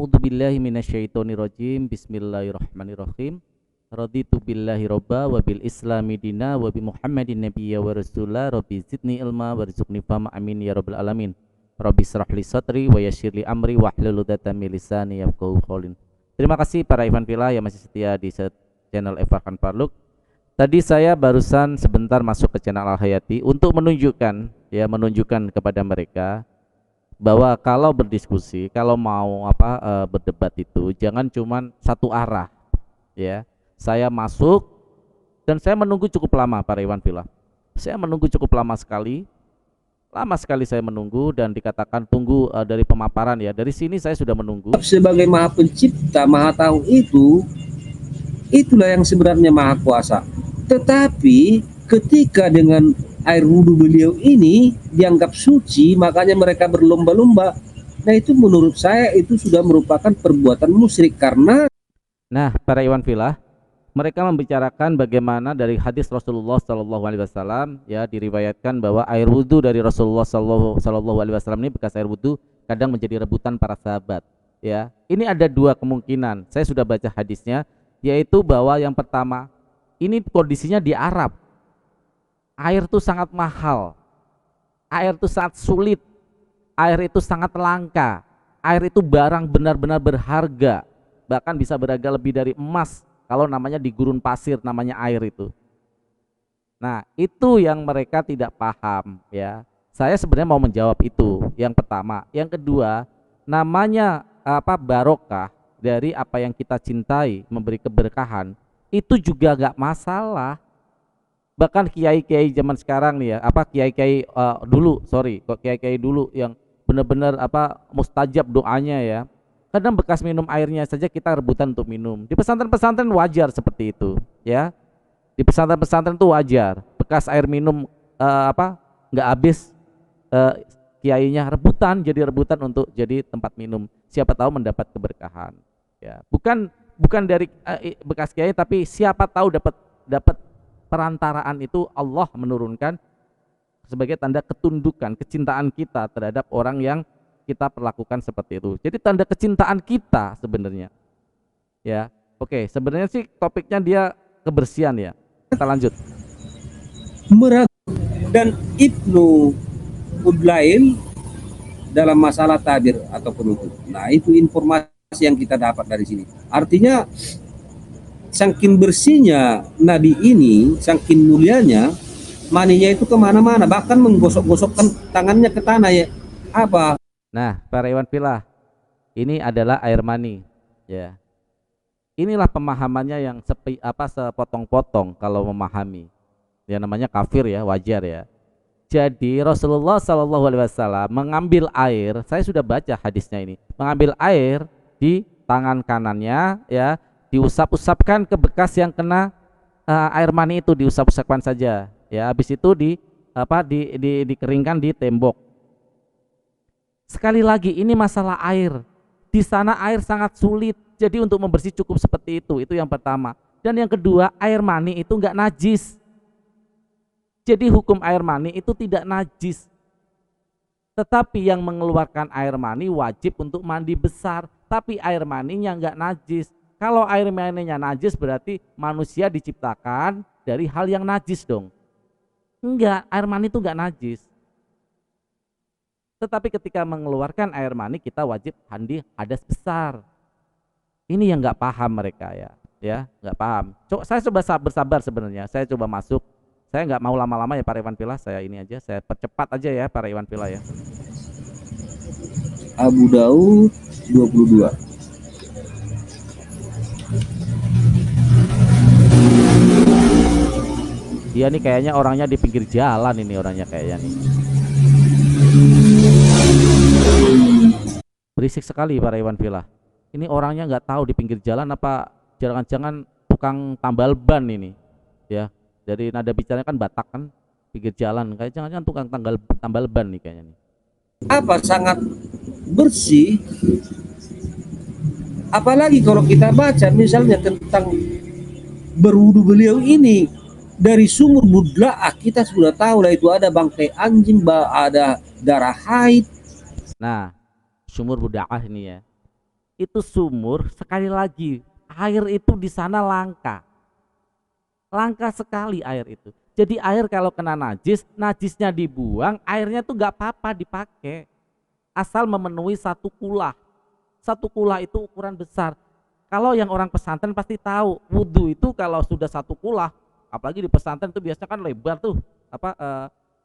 A'udzubillahi minasyaitonirrajim. Bismillahirrahmanirrahim. Raditu billahi robba wa bil islami dina wa bi Muhammadin nabiyya wa rasulah. Rabbi zidni ilma warzuqni fahma, amin ya rabbal alamin. Rabbi shrah li sadri wa yassir li amri wahlul 'uqdatam min lisani yafqahu qawli. Terima kasih para Ivan Villa yang masih setia di channel Evarkan Parluk. Tadi saya barusan sebentar masuk ke channel Al Hayati untuk menunjukkan kepada mereka bahwa kalau berdiskusi, kalau mau berdebat itu jangan cuman satu arah, ya. Saya masuk dan saya menunggu cukup lama para Iwan Villa. Saya menunggu cukup lama sekali saya menunggu, dan dikatakan tunggu dari pemaparan ya. Dari sini saya sudah menunggu. Sebagai Maha Pencipta, Maha Tahu itulah yang sebenarnya Maha Kuasa. Tetapi ketika dengan air wudhu beliau ini dianggap suci, makanya mereka berlomba-lomba. Nah, itu menurut saya itu sudah merupakan perbuatan musyrik. Karena para Iwan Villa, mereka membicarakan bagaimana dari hadis Rasulullah Shallallahu Alaihi Wasallam, ya, diriwayatkan bahwa air wudhu dari Rasulullah Shallallahu Alaihi Wasallam ini, bekas air wudhu, kadang menjadi rebutan para sahabat. Ya, ini ada dua kemungkinan. Saya sudah baca hadisnya, yaitu bahwa yang pertama, ini kondisinya di Arab. Air itu sangat mahal, air itu sangat sulit, air itu sangat langka, air itu barang benar-benar berharga, bahkan bisa berharga lebih dari emas kalau namanya di gurun pasir namanya air itu. Nah, itu yang mereka tidak paham, ya. Saya sebenarnya mau menjawab itu, yang pertama. Yang kedua, namanya barokah dari apa yang kita cintai, memberi keberkahan, itu juga gak masalah. Bahkan kiai-kiai zaman sekarang nih ya, kiai-kiai kiai-kiai dulu yang benar-benar mustajab doanya ya. Kadang bekas minum airnya saja kita rebutan untuk minum. Di pesantren-pesantren wajar seperti itu, ya. Di pesantren-pesantren itu wajar. Bekas air minum nggak habis, kiainya jadi rebutan untuk jadi tempat minum. Siapa tahu mendapat keberkahan, ya. Bukan dari bekas kiai, tapi siapa tahu dapat perantaraan itu Allah menurunkan sebagai tanda ketundukan, kecintaan kita terhadap orang yang kita perlakukan seperti itu. Jadi tanda kecintaan kita sebenarnya. Ya. Oke, sebenarnya sih topiknya dia kebersihan ya. Kita lanjut. Dan Ibnu Udlail dalam masalah tabir atau penutup. Nah, itu informasi yang kita dapat dari sini. Artinya saking bersihnya Nabi ini, saking mulianya, maninya itu kemana-mana, bahkan menggosok-gosokkan tangannya ke tanah ya. Nah, para Iwan Villa, ini adalah air mani, ya. Inilah pemahamannya yang sepotong-potong kalau memahami. Ya namanya kafir ya, wajar ya. Jadi Rasulullah Shallallahu Alaihi Wasallam mengambil air, saya sudah baca hadisnya ini, mengambil air di tangan kanannya, ya, diusap-usapkan ke bekas yang kena air mani itu, diusap-usapkan saja, ya. Habis itu dikeringkan di tembok. Sekali lagi, ini masalah air. Di sana air sangat sulit, jadi untuk membersih cukup seperti itu. Itu yang pertama. Dan yang kedua, air mani itu enggak najis. Jadi hukum air mani itu tidak najis. Tetapi yang mengeluarkan air mani wajib untuk mandi besar. Tapi air maninya enggak najis. Kalau air maninya najis berarti manusia diciptakan dari hal yang najis dong. Enggak, air mani itu enggak najis. Tetapi ketika mengeluarkan air mani kita wajib mandi hadas besar. Ini yang nggak paham mereka ya nggak paham. Saya coba bersabar sebenarnya. Saya coba masuk. Saya nggak mau lama-lama ya para Iwan Villa. Saya ini aja, saya percepat aja ya para Iwan Villa ya. Abu Daud 22. Dia nih kayaknya orangnya di pinggir jalan ini orangnya kayaknya nih. Berisik sekali para Iwan Villa. Ini orangnya nggak tahu di pinggir jalan apa jangan-jangan tukang tambal ban ini, ya. Dari nada bicaranya kan Batak kan, pinggir jalan, kayak jangan-jangan tukang tambal ban nih kayaknya nih. Sangat bersih. Apalagi kalau kita baca misalnya tentang berwudu beliau ini dari sumur budla'ah, kita sudah tahu lah itu ada bangkai anjing, ada darah haid. Nah, sumur budla'ah ini ya, itu sumur, sekali lagi air itu di sana langka. Langka sekali air itu. Jadi air kalau kena najis, najisnya dibuang, airnya tuh nggak apa-apa dipakai. Asal memenuhi satu kulah. Satu kulah itu ukuran besar. Kalau yang orang pesantren pasti tahu, wudhu itu kalau sudah satu kulah, apalagi di pesantren itu biasanya kan lebar tuh,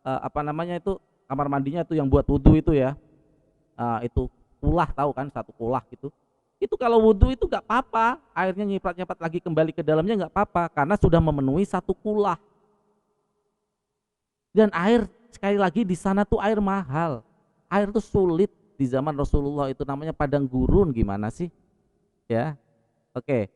apa namanya itu, kamar mandinya tuh yang buat wudhu itu ya, itu kulah, tahu kan, satu kulah gitu. Itu kalau wudhu itu nggak apa-apa, airnya nyiprat-nyiprat lagi kembali ke dalamnya nggak apa-apa, karena sudah memenuhi satu kulah. Dan air sekali lagi di sana tuh air mahal, air tuh sulit di zaman Rasulullah, itu namanya padang gurun, gimana sih ya. Oke.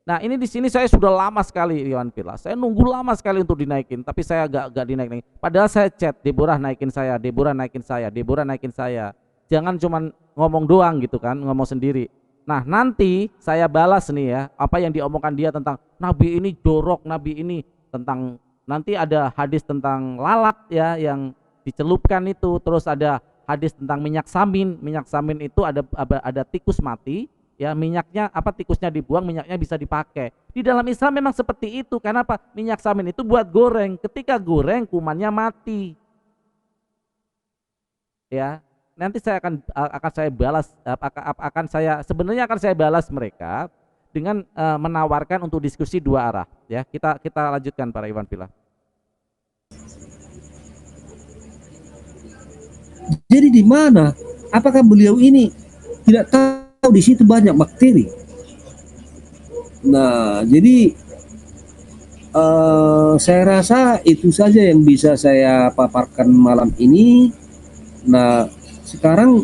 Nah ini di sini saya sudah lama sekali Iwan Villa, saya nunggu lama sekali untuk dinaikin, tapi saya gak dinaikin. Padahal saya chat, Deborah naikin saya, Deborah naikin saya, Deborah naikin saya. Jangan cuman ngomong doang gitu kan, ngomong sendiri. Nah nanti saya balas nih ya, apa yang diomongkan dia tentang Nabi ini jorok, Nabi ini tentang, nanti ada hadis tentang lalat ya yang dicelupkan itu, terus ada hadis tentang minyak samin. Minyak samin itu ada tikus mati ya, minyaknya apa, tikusnya dibuang, minyaknya bisa dipakai. Di dalam Islam memang seperti itu. Karena apa? Minyak samin itu buat goreng, ketika goreng kumannya mati ya. Nanti saya akan saya balas, sebenarnya akan saya balas mereka dengan menawarkan untuk diskusi dua arah ya. Kita lanjutkan para Iwan Villa. Jadi di mana? Apakah beliau ini tidak tahu di situ banyak bakteri? Nah, jadi saya rasa itu saja yang bisa saya paparkan malam ini. Nah, sekarang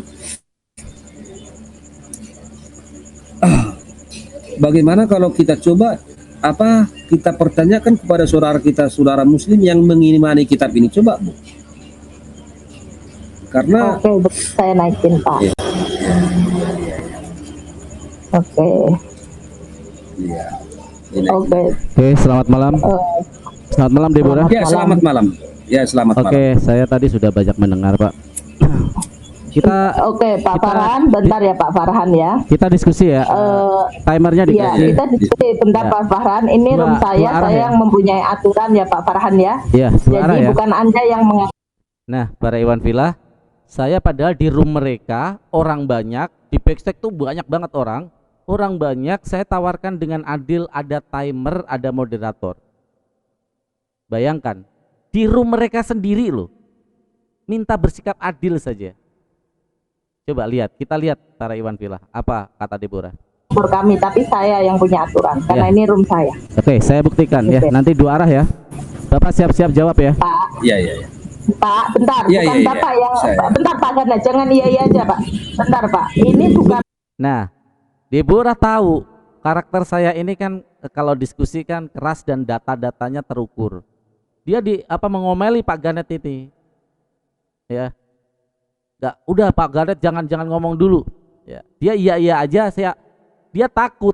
bagaimana kalau kita coba kita pertanyakan kepada saudara kita, saudara muslim yang mengimani kitab ini, coba Bu. Karena oke, saya naikin Pak. Ya. Oke. Ya. Oke. Oke, selamat malam. Selamat malam Deborah. Ya, selamat malam. Ya, selamat malam. Oke, saya tadi sudah banyak mendengar Pak. Oke, Pak Farhan, bentar ya Pak Farhan ya. Kita diskusi ya. Timernya Iya, dikasih. kita diskusi bentar Ya. Pak Farhan. Ini room saya ya. yang mempunyai aturan ya Pak Farhan ya. Iya, Jadi ya. bukan Anda yang Nah, para Iwan Villa, saya padahal di room mereka orang banyak, di backstage tuh banyak banget orang banyak, saya tawarkan dengan adil, ada timer, ada moderator. Bayangkan, di room mereka sendiri loh, minta bersikap adil saja. Coba lihat, kita lihat para Iwan Villa, apa kata Deborah? kami, tapi saya yang punya aturan karena Ya. ini room saya. Oke, saya buktikan ya, Oke. nanti dua arah ya. Bapak siap-siap jawab ya. Pak, Iya. Pak, bentar, Iya, bukan iya, Bapak iya. yang Saya. bentar Pak Ganda, jangan iya aja Pak. Bentar Pak, ini bukan. Nah, Deborah tahu karakter saya ini kan kalau diskusi kan keras dan data-datanya terukur. Dia mengomeli Pak Ganet ini. Ya. Nggak, udah Pak Ganet jangan ngomong dulu. Ya. Dia iya aja, dia takut,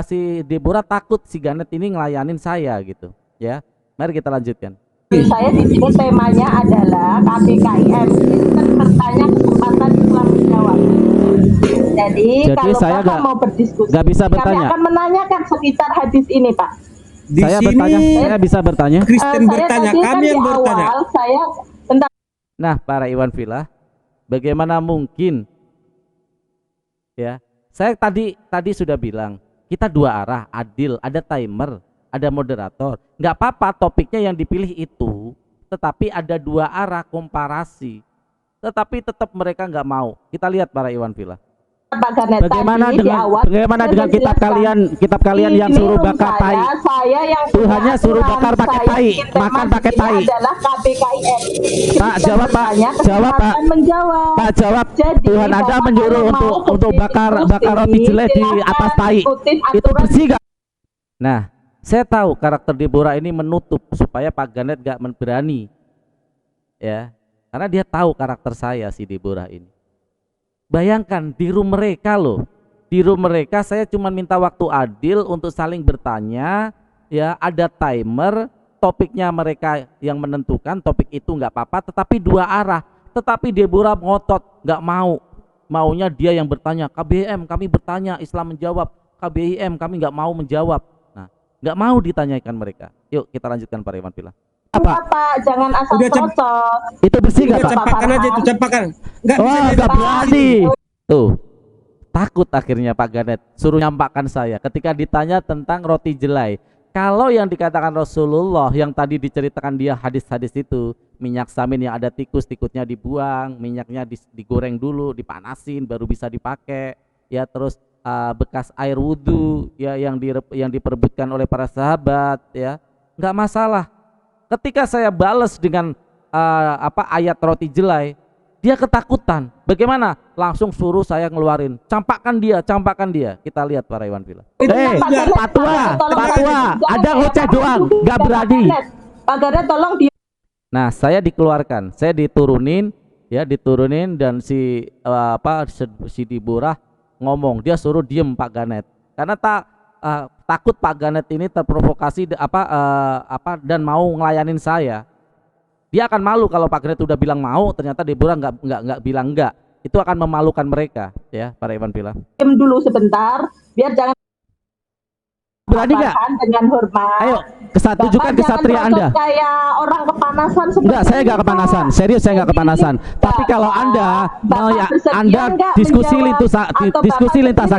si Deborah takut si Ganet ini ngelayanin saya gitu, ya. Mari kita lanjutkan. Saya di sini temanya adalah KPKIM. Itu kan bertanya kesempatan Islam menjawab. Jadi kalau saya Bapak mau berdiskusi, nggak bisa bertanya. kami akan menanyakan sekitar hadis ini, Pak. Di Saya sini bertanya, saya bisa bertanya. Kristen Saya bertanya, tadi kan kami di yang bertanya. awal saya bentar. Nah, para Iwan Villa, bagaimana mungkin? Ya, saya tadi sudah bilang, kita dua arah, adil, ada timer, ada moderator. Nggak apa-apa topiknya yang dipilih itu, tetapi ada dua arah komparasi. Tetapi tetap mereka nggak mau. Kita lihat para Iwan Villa. Pak Ganet, Bagaimana tadi dengan di awal, bagaimana saya dengan sudah jelaskan. kitab kalian yang Ini suruh room bakar tai? Saya yang Tuhannya punya suruh aturan. bakar pakai Saya tai, bikin tema makan di pakai sini tai. adalah KPKIM. Pak, Kita jawab, Pak. bertanya, Jawab, Pak. kesempatan menjawab. Pak jawab, Jadi, Tuhan Anda Bapak menyuruh kalau mau untuk bakar roti berdiskusi, jelek di silakan atas tai. ikutin Itu aturan. bersih gak? Nah, saya tahu karakter Deborah ini menutup supaya Pak Ganet gak berani. Ya, karena dia tahu karakter saya si Deborah ini. Bayangkan di room mereka loh. Di room mereka saya cuma minta waktu adil untuk saling bertanya, ya, ada timer, topiknya mereka yang menentukan, topik itu nggak apa-apa, tetapi dua arah. Tetapi Deborah ngotot, nggak mau Maunya dia yang bertanya, KBM kami bertanya, Islam menjawab, KBIM kami nggak mau menjawab. Nah, nggak mau ditanyakan mereka. Yuk kita lanjutkan Pak Iwan Villa. Apa? Pak, jangan asal Udah, cocok. Itu bersih nggak Udah, Pak? campakan aja itu, campakan. Nggak bisa Wah, jadi nggak berani. Pak. Tuh, takut akhirnya Pak Ganet suruh nyampakkan saya ketika ditanya tentang roti jelai. Kalau yang dikatakan Rasulullah yang tadi diceritakan dia hadis-hadis itu, minyak samin yang ada tikus, tikutnya dibuang, minyaknya digoreng dulu, dipanasin baru bisa dipakai. Ya, terus bekas air wudhu ya yang diperebutkan oleh para sahabat ya, nggak masalah. Ketika saya balas dengan ayat roti jelai, dia ketakutan. Bagaimana? Langsung suruh saya ngeluarin. Campakkan dia. Kita lihat Pak Iwan Villa. Pak Tua, ada ngoceh doang, nggak berani. Pak Ganet tolong di. Nah, saya dikeluarkan, saya diturunin dan si Diborah ngomong, dia suruh diem Pak Ganet. Karena takut Pak Ganet ini terprovokasi dan mau ngelayanin saya. Dia akan malu kalau Pak Ganet udah bilang mau, ternyata Deborah nggak bilang enggak. Itu akan memalukan mereka, ya, Pak Iwan Villa. Diam dulu sebentar, biar jangan. Berani nggak? Dengan hormat. Ayo, tunjukkan kesatria Anda. Kayak orang kepanasan. Enggak, saya nggak kepanasan. Serius, saya nggak kepanasan. Tapi kalau Anda diskusi lintas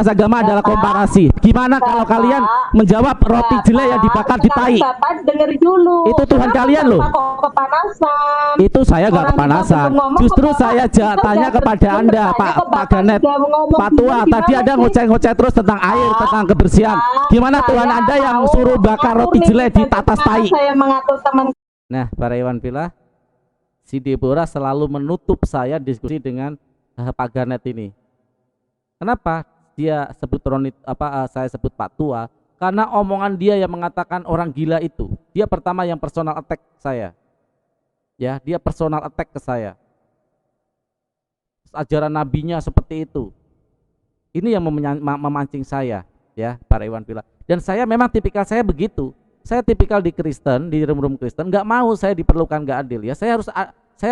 agama adalah komparasi. Gimana kalau kalian menjawab roti jelai yang dibakar di tai? Bapak denger dulu. Itu Tuhan kalian loh. Kepanasan. Itu saya nggak kepanasan. Justru saya tanya kepada Anda, Pak Ganet, Pak Tua. Tadi ada ngoceh-ngoceh terus tentang air, tentang kebersihan. Gimana Tuhan Anda yang suruh bakar roti jelai di atas tai? Saya mengatur teman. Nah, Pak Iwan Villa, si Deborah selalu menutup saya diskusi dengan Pak Ganet ini. Kenapa dia sebut saya sebut Pak Tua? Karena omongan dia yang mengatakan orang gila itu. Dia pertama yang personal attack saya. Ya, dia personal attack ke saya. Ajaran nabinya seperti itu. Ini yang memancing saya, ya, Pak Iwan Villa. Dan saya memang tipikal saya begitu. Saya tipikal di Kristen, di room Kristen, nggak mau saya diperlukan nggak adil ya. Saya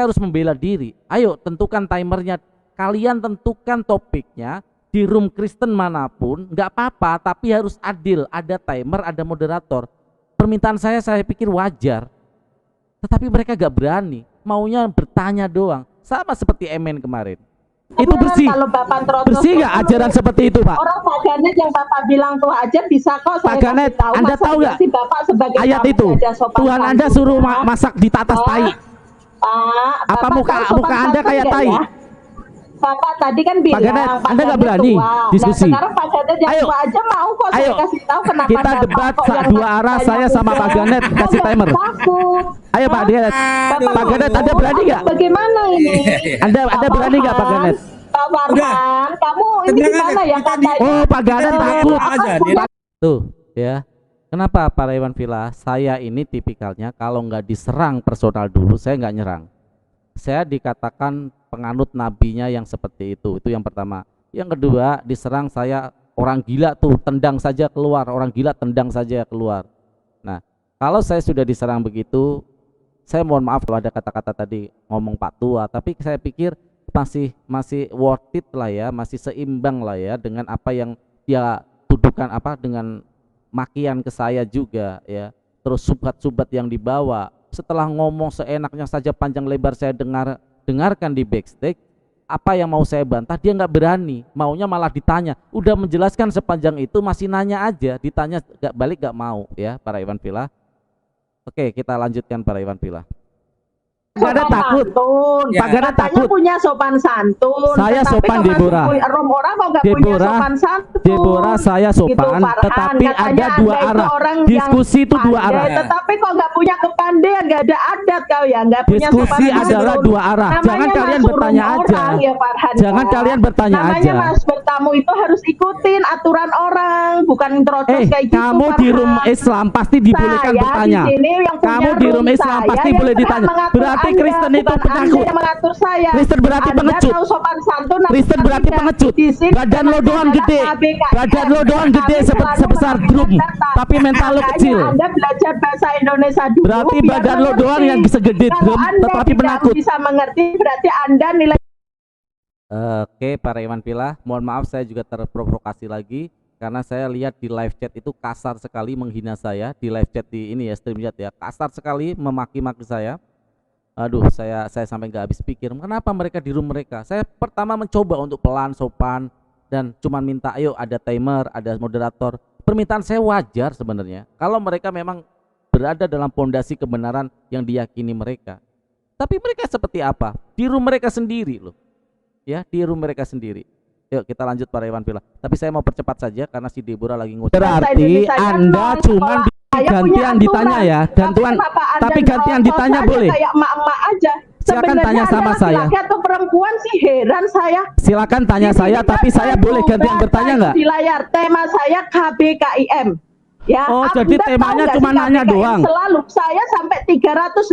harus membela diri. Ayo tentukan timernya. Kalian tentukan topiknya di room Kristen manapun, nggak apa-apa, tapi harus adil. Ada timer, ada moderator. Permintaan saya pikir wajar. Tetapi mereka nggak berani. Maunya bertanya doang. Sama seperti Emen kemarin. Itu bersih. Kalau Bapak bersih nggak ajaran seperti itu, Pak? Orang Pak Ganet yang Bapak bilang tuh aja bisa kok. Pak Ganet, Anda tahu nggak ayat itu? Tuhan Anda suruh masak di atas tai. Pak, apa muka Anda kayak tai? Ya? Bapak tadi kan bilang, Pak Ganet, Anda nggak berani diskusi. Nah, sekarang Pak Ganet yang tua aja mau kok. Ayo, saya kasih tahu kenapa kita debat dua arah, saya sama Pak Ganet kasih timer. Takut. Ayo Pak Ganet, Pak Ganet, Anda berani nggak? Bagaimana ini? Anda berani nggak Pak Ganet? Pak Farhan, kamu ini gimana ya katanya? Oh, Pak Ganet takut. Tuh, ya. Kenapa Pak Iwan Villa? Saya ini tipikalnya kalau nggak diserang personal dulu, saya nggak nyerang. Saya dikatakan penganut nabinya yang seperti itu yang pertama. Yang kedua, diserang saya orang gila tuh, tendang saja keluar, orang gila tendang saja keluar. Nah, kalau saya sudah diserang begitu, saya mohon maaf kalau ada kata-kata tadi ngomong Pak Tua, tapi saya pikir masih worth it lah ya, masih seimbang lah ya dengan apa yang dia tuduhkan dengan makian ke saya juga ya. Terus subhat yang dibawa. Setelah ngomong seenaknya saja panjang lebar saya dengarkan di backstage, apa yang mau saya bantah dia nggak berani, maunya malah ditanya. Udah menjelaskan sepanjang itu masih nanya aja, ditanya nggak balik, nggak mau ya Pak Iwan Villa. Oke, kita lanjutkan Pak Iwan Villa. Pak Ganet takut. Pak Ganet takut. Punya sopan santun. Saya sopan Deborah. Orang kok nggak punya sopan santun. Deborah saya sopan, gitu, tetapi ada dua arah. Diskusi itu dua arah. Tetapi kok nggak punya kepandaian, nggak ada adat kau ya, nggak punya sopan diskusi adalah dua arah. Jangan kalian bertanya aja. Jangan kalian bertanya aja. Namanya Mas bertamu itu harus ikutin aturan orang, bukan terocos kayak gitu. Kamu di room Islam pasti dibolehkan bertanya. Kamu di room Islam pasti boleh ditanya. Berarti Kristen itu penakut. Kristen berarti pengecut. Kristen berarti pengecut. Badan lo doang gede. Badan lo doang gede sebesar drum, tapi mental lo kecil. Anda belajar bahasa Indonesia dulu. Berarti badan lo doang yang segede drum, tetapi penakut. Bisa mengerti berarti Anda nilai Oke, para Iwan Villa, mohon maaf saya juga terprovokasi lagi karena saya lihat di live chat itu kasar sekali menghina saya di live chat di ini ya, stream chat ya, kasar sekali memaki-maki saya. Aduh, saya sampai nggak habis pikir kenapa mereka di room mereka. Saya pertama mencoba untuk pelan, sopan, dan cuman minta ayo ada timer, ada moderator. Permintaan saya wajar sebenarnya kalau mereka memang berada dalam pondasi kebenaran yang diyakini mereka. Tapi mereka seperti apa? Di room mereka sendiri loh. Ya, di room mereka sendiri. Yuk kita lanjut para Iwan Villa. Tapi saya mau percepat saja karena si Deborah lagi ngucap. Berarti Anda cuma gantian ditanya ya, gantian, tapi gantian ditanya boleh. Kayak emak-emak aja. Silakan tanya sama saya. Laki atau perempuan sih heran saya. Silakan tanya saya, tapi saya boleh gantian bertanya nggak? Di layar tema saya KBKIM. Ya, Oh, Anda jadi tahu temanya nggak cuma sih nanya KBKIM doang. Selalu saya sampai 351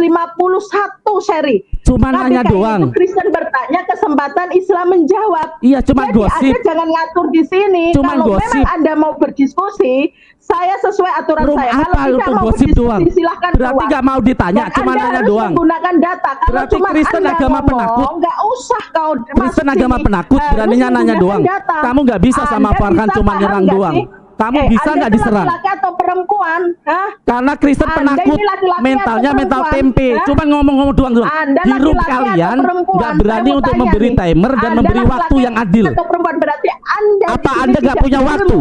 seri. Cuma nanya KBKIM doang. itu Kristen bertanya, kesempatan Islam menjawab. Iya, cuma Jadi gosip. Anda jangan ngatur di sini. Cuman Kalau gosip. memang Anda mau berdiskusi, saya sesuai aturan Room saya. apa Kalau tidak untuk mau gosip berdiskusi, doang? silahkan Berarti keluar. nggak mau ditanya, Dan cuma Anda nanya harus doang. menggunakan data. Kalau Berarti cuma Kristen Anda agama ngomong, penakut. nggak usah kau Kristen masuk agama sini. penakut, Harus beraninya nanya menggunakan doang. data. Kamu nggak bisa sama Anda Farhan bisa cuma paham nyerang nggak doang. sih? Kamu bisa Anda nggak itu diserang? laki-laki atau perempuan? Hah? Karena Kristen Anda penakut, ini laki-laki mentalnya atau mental perempuan? tempe. Hah? Cuma ngomong-ngomong doang. Anda Di room laki-laki atau kalian perempuan? nggak berani Saya mau untuk tanya memberi nih. timer dan Anda memberi laki-laki waktu yang adil. atau perempuan berarti Anda Apa di sini Anda nggak punya berilmu. waktu?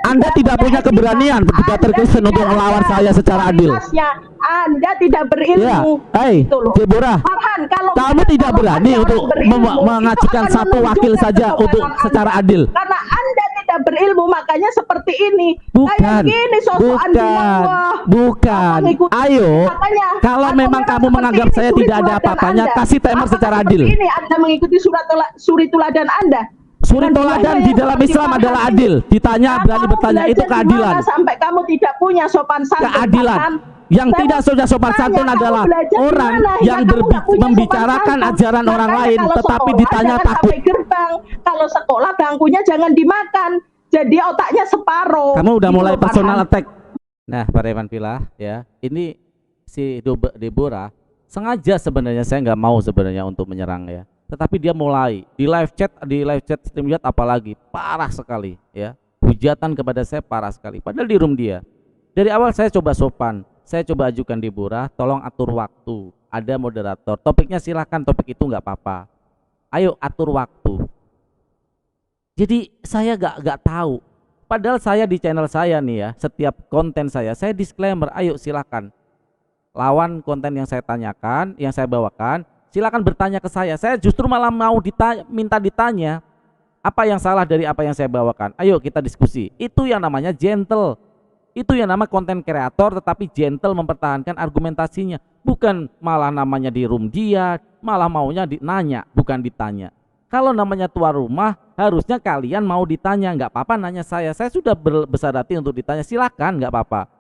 Anda tidak punya etika. keberanian berdebat Anda Kristen tidak untuk melawan ada saya secara adil. kualitasnya. Anda tidak Ya, berilmu. hei, Gitu loh. Deborah, Farhan, kalau kamu tidak kalau berani Anda untuk orang berilmu, itu mengajukan akan satu wakil menunjukkan saja untuk kesopanan secara Anda. adil. Karena Anda tidak berilmu, makanya seperti ini. Bukan, Kayak gini sosokan di bawah. bukan. Apa ngikutin? Ayo, Makanya, kalau atau memang kamu seperti menganggap ini saya suri tidak ada teladan apa-apanya, Anda? kasih timer Apakah secara seperti adil. Ini Anda mengikuti suri teladan Anda. Suri Dengan toladan nilai di yang dalam seperti Islam Farhan adalah ini. adil. Ditanya, Nah, berani kamu bertanya, belajar itu di keadilan. mana sampai kamu tidak punya sopan santun. Keadilan. Farhan? Yang Saya tidak mau sudah sopan tanya, santun kamu adalah belajar di orang mana? Ya, yang kamu nggak punya membicarakan sopan santun. ajaran orang Makanya lain, kalau tetapi sekolah ditanya jangan takut. sampai gerbang. Kalau sekolah bangkunya jangan dimakan. Jadi otaknya separuh. Kamu udah Gitu mulai loh, personal Farhan. attack. Nah, para Iwan Villa ya, ini si Deborah sengaja sebenarnya saya nggak mau sebenarnya untuk menyerang ya. Tetapi dia mulai di live chat stream chat apalagi parah sekali ya. Hujatan kepada saya parah sekali. Padahal di room dia. Dari awal saya coba sopan, saya coba ajukan Deborah, tolong atur waktu. Ada moderator. Topiknya silahkan, topik itu nggak apa-apa. Ayo atur waktu. Jadi saya nggak tahu. Padahal saya di channel saya nih ya, setiap konten saya disclaimer, ayo silakan lawan konten yang saya tanyakan, yang saya bawakan, silakan bertanya ke saya. Saya justru malah mau minta ditanya apa yang salah dari apa yang saya bawakan. Ayo kita diskusi. Itu yang namanya gentle. Itu yang nama konten kreator tetapi gentle mempertahankan argumentasinya. Bukan malah namanya di room dia, malah maunya nanya, bukan ditanya. Kalau namanya tuan rumah, harusnya kalian mau ditanya, nggak apa-apa nanya saya. Saya sudah besar hati untuk ditanya, silakan, nggak apa-apa.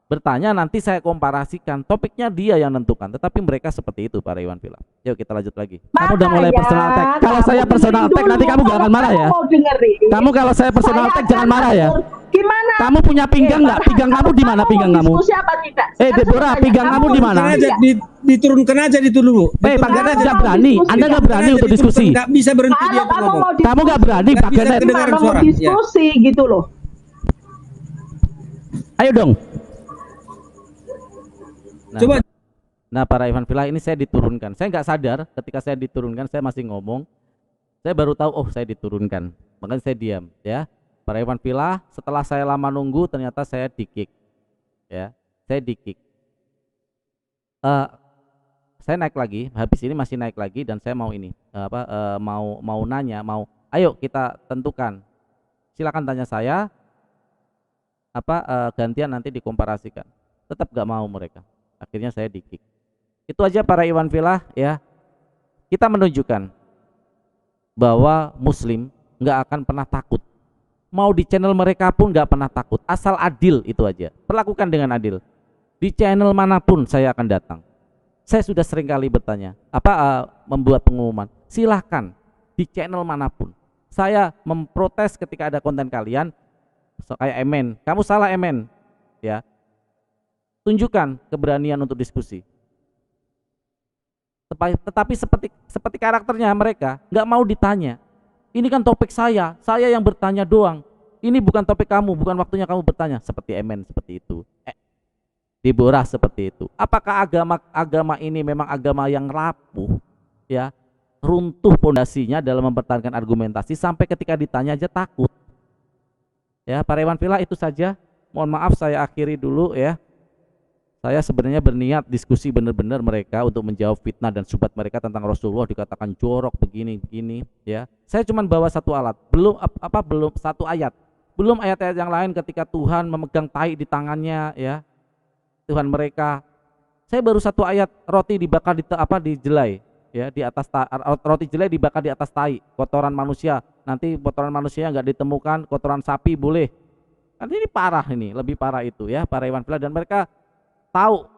Bertanya nanti saya komparasikan, topiknya dia yang menentukan. Tetapi mereka seperti itu para Iwan Villa. Yuk kita lanjut lagi. Kamu udah mulai Makanya, personal attack. Kalau kamu saya personal dengerin attack nanti dulu. kamu gak akan Kalau marah ya. kamu mau dengerin, Kamu kalau saya personal saya attack akan jangan marah ya. atur. Gimana? Kamu punya pinggang nggak? Farhan, Pinggang kamu di mana mau pinggang kamu? diskusi apa tidak? Eh, Sekarang Deborah, saya tanya, pinggang kamu di mana? Turunkan aja, diturunkan aja itu dulu. Pak Ganet Kamu nggak mau berani. diskusi Anda nggak nggak? berani untuk diskusi. Nggak bisa berhenti dia Kalau untuk kamu ngomong. mau Kamu nggak berani, Nggak Pak bisa Ganet. kedengaran mau suara. diskusi gitu loh. Ayo dong. Nah, Coba. Nah para Iwan Villa ini saya diturunkan. Saya nggak sadar ketika saya diturunkan, saya masih ngomong. Saya baru tahu, oh saya diturunkan. Makanya saya diam ya. Para Iwan Villa, setelah saya lama nunggu ternyata saya di-kick. Ya, saya di-kick. Saya naik lagi, habis ini masih naik lagi dan saya mau ini mau nanya, ayo kita tentukan. Silakan tanya saya gantian nanti dikomparasikan. Tetap gak mau mereka. Akhirnya saya di-kick. Itu aja para Iwan Villa ya. Kita menunjukkan bahwa muslim nggak akan pernah takut. Mau di channel mereka pun nggak pernah takut. Asal adil itu aja. Perlakukan dengan adil. Di channel manapun saya akan datang. Saya sudah sering kali bertanya, membuat pengumuman. Silahkan di channel manapun. Saya memprotes ketika ada konten kalian kayak Emen. Kamu salah Emen. Ya. Tunjukkan keberanian untuk diskusi. Tetapi seperti karakternya mereka nggak mau ditanya. Ini kan topik saya yang bertanya doang. Ini bukan topik kamu, bukan waktunya kamu bertanya. Seperti emen seperti itu. Diborah seperti itu. Apakah agama ini memang agama yang rapuh, ya, runtuh pondasinya dalam mempertahankan argumentasi sampai ketika ditanya aja takut. Ya, para Iwan Villa itu saja. Mohon maaf saya akhiri dulu ya. Saya sebenarnya berniat diskusi benar-benar mereka untuk menjawab fitnah dan syubhat mereka tentang Rasulullah dikatakan jorok begini ya. Saya cuma bawa satu alat, belum satu ayat. Belum ayat-ayat yang lain ketika Tuhan memegang tai di tangannya ya. Tuhan mereka. Saya baru satu ayat, roti dibakar di jelai ya, di atas roti jelai dibakar di atas tai, kotoran manusia. Nanti kotoran manusia nggak ditemukan, kotoran sapi boleh. Kan ini parah, ini lebih parah itu ya para Iwan Villa, dan mereka tahu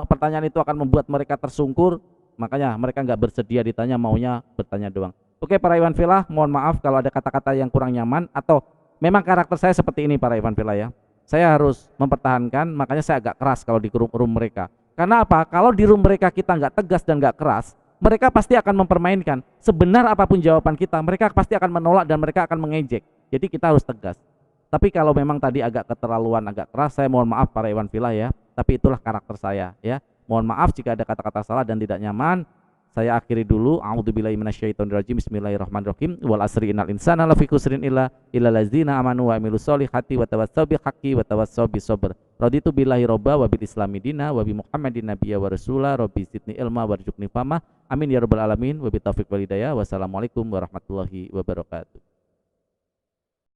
pertanyaan itu akan membuat mereka tersungkur, makanya mereka nggak bersedia ditanya, maunya bertanya doang. Oke para Iwan Villa, mohon maaf kalau ada kata-kata yang kurang nyaman atau memang karakter saya seperti ini para Iwan Villa ya. Saya harus mempertahankan, makanya saya agak keras kalau di room mereka. Karena apa? Kalau di room mereka kita nggak tegas dan nggak keras, mereka pasti akan mempermainkan. Sebenar apapun jawaban kita, mereka pasti akan menolak dan mereka akan mengejek. Jadi kita harus tegas. Tapi kalau memang tadi agak keterlaluan, agak keras, saya mohon maaf para Iwan Villa ya. Tapi itulah karakter saya ya. Mohon maaf jika ada kata-kata salah dan tidak nyaman. Saya akhiri dulu. A'udzubillahi minasyaitonirrajim. Bismillahirrahmanirrahim. Wal asri innal insana lafi khusrin illa ladzina amanu wa amilus solihati wa tawassaw bil haqqi wa tawassaw bis sabr. Raditu billahi robba wa bil islami dina wa bi Muhammadin nabiyya wa rasula rabbi zidni ilma warzuqni fahma. Amin ya rabbal alamin wa bi taufiq wal hidayah. Wassalamualaikum warahmatullahi wabarakatuh.